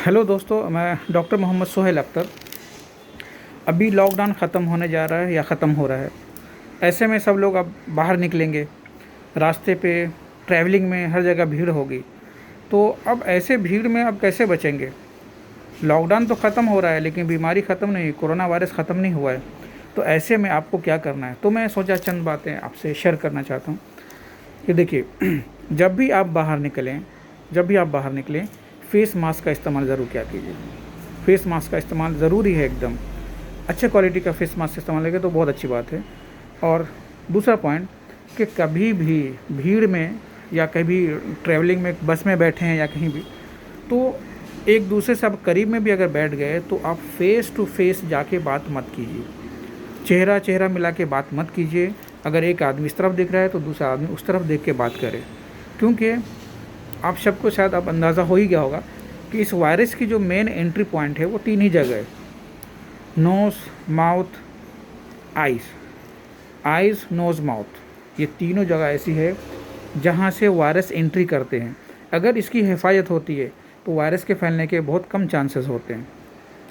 Hello दोस्तों, मैं doctor Mohammad Sohail Akhtar. अभी लॉकडाउन ख़त्म होने जा रहा है या ख़त्म हो रहा है। ऐसे में सब लोग अब बाहर निकलेंगे, रास्ते पे ट्रैवलिंग में हर जगह भीड़ होगी। तो अब ऐसे भीड़ में अब कैसे बचेंगे? लॉकडाउन तो ख़त्म हो रहा है लेकिन बीमारी ख़त्म नहीं, कोरोना वायरस ख़त्म नहीं हुआ है। तो ऐसे में आपको क्या करना है? तो मैं सोचा चंद बातें आपसे शेयर करना चाहता हूँ कि देखिए जब भी आप बाहर निकलें फ़ेस मास्क का इस्तेमाल ज़रूर किया कीजिए। फ़ेस मास्क का इस्तेमाल ज़रूरी है एकदम। अच्छे क्वालिटी का फ़ेस मास्क इस्तेमाल करेंगे तो बहुत अच्छी बात है। और दूसरा पॉइंट कि कभी भी भीड़ में या कभी ट्रैवलिंग में बस में बैठे हैं या कहीं भी, तो एक दूसरे से आप करीब में भी अगर बैठ गए तो आप फ़ेस टू फ़ेस जाके बात मत कीजिए। चेहरा चेहरा मिला के बात मत कीजिए। अगर एक आदमी इस तरफ देख रहा है तो दूसरा आदमी उस तरफ देख के बात करे, क्योंकि आप सबको शायद अब अंदाज़ा हो ही गया होगा कि इस वायरस की जो मेन एंट्री पॉइंट है वो 3 ही जगह है: nose, mouth, eyes, nose, mouth. ये तीनों जगह ऐसी है जहाँ से वायरस एंट्री करते हैं। अगर इसकी हिफाजत होती है तो वायरस के फैलने के बहुत कम चांसेस होते हैं।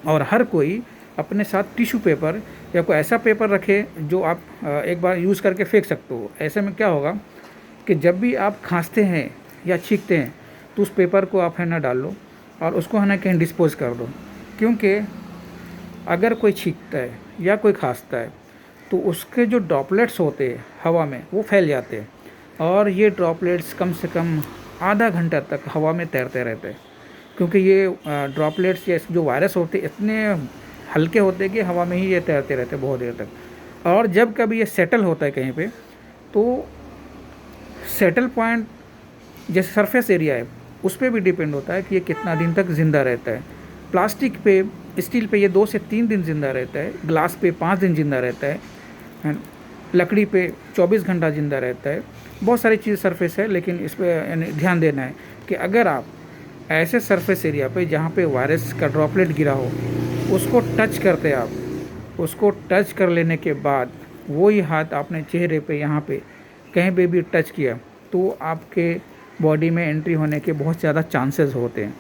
और हर कोई अपने साथ टिश्यू पेपर या कोई ऐसा पेपर रखे जो आप एक बार यूज़ करके फेंक सकते हो। ऐसे में क्या होगा कि जब भी आप खांसते हैं या छींकते हैं तो उस पेपर को आप है ना डाल लो और उसको है ना कहीं डिस्पोज़ कर दो, क्योंकि अगर कोई छींकता है या कोई खांसता है तो उसके जो ड्रॉपलेट्स होते हैं हवा में वो फैल जाते हैं, और ये ड्रॉपलेट्स कम से कम आधा घंटा तक हवा में तैरते रहते हैं, क्योंकि ये ड्रॉपलेट्स या जो वायरस होते हैं इतने हल्के होते हैं कि हवा में ही ये तैरते रहते हैं बहुत देर तक। और जब कभी ये सेटल होता है कहीं पे, तो सेटल पॉइंट जैसे सरफेस एरिया है उस पर भी डिपेंड होता है कि ये कितना दिन तक ज़िंदा रहता है। प्लास्टिक पे, स्टील पे ये 2 से 3 दिन ज़िंदा रहता है, ग्लास पे 5 दिन ज़िंदा रहता है, लकड़ी पे 24 घंटा ज़िंदा रहता है। बहुत सारी चीज़ सरफेस है, लेकिन इस पर ध्यान देना है कि अगर आप ऐसे सरफेस एरिया पे जहाँ पे वायरस का ड्रॉपलेट गिरा हो उसको टच करते आप, उसको टच कर लेने के बाद वही हाथ आपने चेहरे पे यहाँ पे कहीं पे भी टच किया तो आपके बॉडी में एंट्री होने के बहुत ज़्यादा चांसेस होते हैं।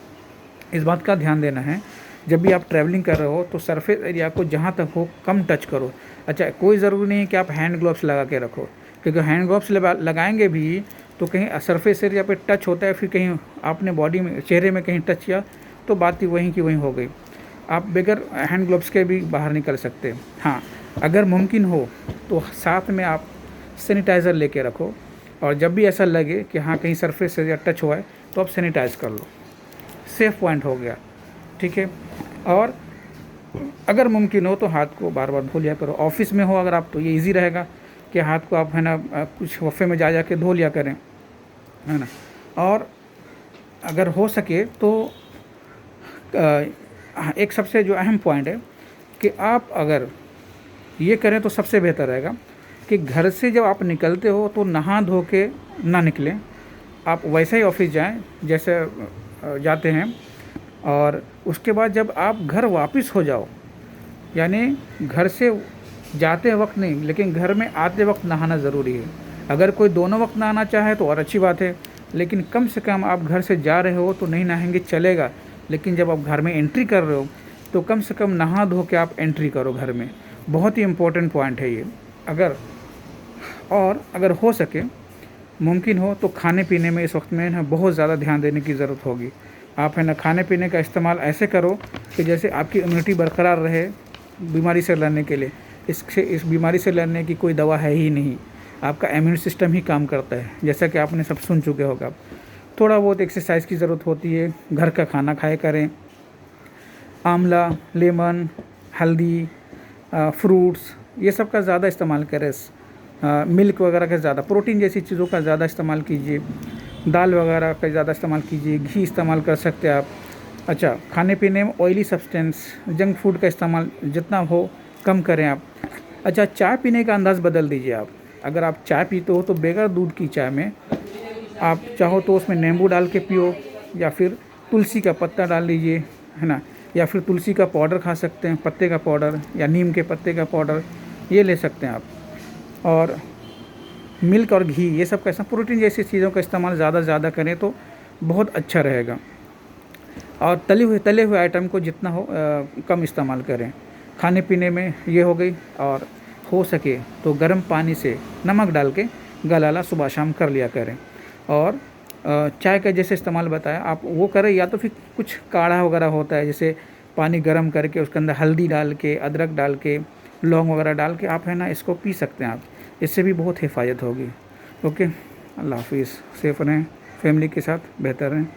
इस बात का ध्यान देना है। जब भी आप ट्रैवलिंग कर रहे हो तो सरफेस एरिया को जहाँ तक हो कम टच करो। अच्छा, कोई ज़रूरी नहीं है कि आप हैंड ग्लोव्स लगा के रखो, क्योंकि हैंड ग्लोव्स लगाएंगे भी तो कहीं सरफेस एरिया पे टच होता है, फिर कहीं आपने बॉडी में चेहरे में कहीं टच किया तो बात ही वहीं की वहीं हो गई। आप बगैर हैंड ग्लोव्स के भी बाहर निकल सकते हैं। हाँ, अगर मुमकिन हो तो साथ में आप सैनिटाइज़र लेके रखो, और जब भी ऐसा लगे कि हाँ कहीं सरफेस एरिया टच हुआ है तो आप सैनिटाइज़ कर लो। सेफ़ पॉइंट हो गया, ठीक है। और अगर मुमकिन हो तो हाथ को बार बार धो लिया करो। ऑफिस में हो अगर आप तो ये इजी रहेगा कि हाथ को आप है ना कुछ वफ़े में जा के धो लिया करें, है ना। और अगर हो सके तो एक सबसे जो अहम पॉइंट है कि आप अगर ये करें तो सबसे बेहतर रहेगा कि घर से जब आप निकलते हो तो नहा धो के ना निकलें। आप वैसे ही ऑफिस जाएं जैसे जाते हैं, और उसके बाद जब आप घर वापस हो जाओ, यानी घर से जाते वक्त नहीं लेकिन घर में आते वक्त नहाना ज़रूरी है। अगर कोई दोनों वक्त नहाना चाहे तो और अच्छी बात है, लेकिन कम से कम आप घर से जा रहे हो तो नहीं नहाएंगे चलेगा, लेकिन जब आप घर में एंट्री कर रहे हो तो कम से कम नहा धो के आप एंट्री करो घर में। बहुत ही इम्पोर्टेंट पॉइंट है ये। अगर हो सके, मुमकिन हो तो खाने पीने में इस वक्त में ना बहुत ज़्यादा ध्यान देने की ज़रूरत होगी। आप है ना खाने पीने का इस्तेमाल ऐसे करो कि जैसे आपकी इम्यूनिटी बरकरार रहे बीमारी से लड़ने के लिए। इस बीमारी से लड़ने की कोई दवा है ही नहीं, आपका इम्यून सिस्टम ही काम करता है, जैसा कि आपने सब सुन चुके होगा। थोड़ा बहुत एक्सरसाइज की ज़रूरत होती है, घर का खाना खाया करें। आंवला, लेमन, हल्दी, फ्रूट्स, ये सब का ज़्यादा इस्तेमाल करें। मिल्क वगैरह का ज़्यादा, प्रोटीन जैसी चीज़ों का ज़्यादा इस्तेमाल कीजिए। दाल वगैरह का ज़्यादा इस्तेमाल कीजिए, घी इस्तेमाल कर सकते हैं आप। अच्छा, खाने पीने में ऑयली सब्सटेंस, जंक फूड का इस्तेमाल जितना हो कम करें आप। अच्छा, चाय पीने का अंदाज़ बदल दीजिए आप। अगर आप चाय पीते हो तो बगैर दूध की चाय में आप चाहो तो उसमें नींबू डाल के पियो, या फिर तुलसी का पत्ता डाल लीजिए, है ना, या फिर तुलसी का पाउडर खा सकते हैं, पत्ते का पाउडर, या नीम के पत्ते का पाउडर, ये ले सकते हैं आप। और मिल्क और घी, ये सब कैसा प्रोटीन जैसी चीज़ों का इस्तेमाल ज़्यादा से ज़्यादा करें तो बहुत अच्छा रहेगा। और तले हुए आइटम को जितना हो कम इस्तेमाल करें। खाने पीने में ये हो गई, और हो सके तो गर्म पानी से नमक डाल के गलाला सुबह शाम कर लिया करें। और चाय का जैसे इस्तेमाल बताया आप वो करें, या तो फिर कुछ काढ़ा वगैरह होता है, जैसे पानी गर्म करके उसके अंदर हल्दी डाल के, अदरक डाल के, लौंग वगैरह डाल के आप है ना इसको पी सकते हैं आप, इससे भी बहुत हिफाजत होगी। ओके, अल्लाह हाफिज़। सेफ़ रहें, फैमिली के साथ बेहतर रहें।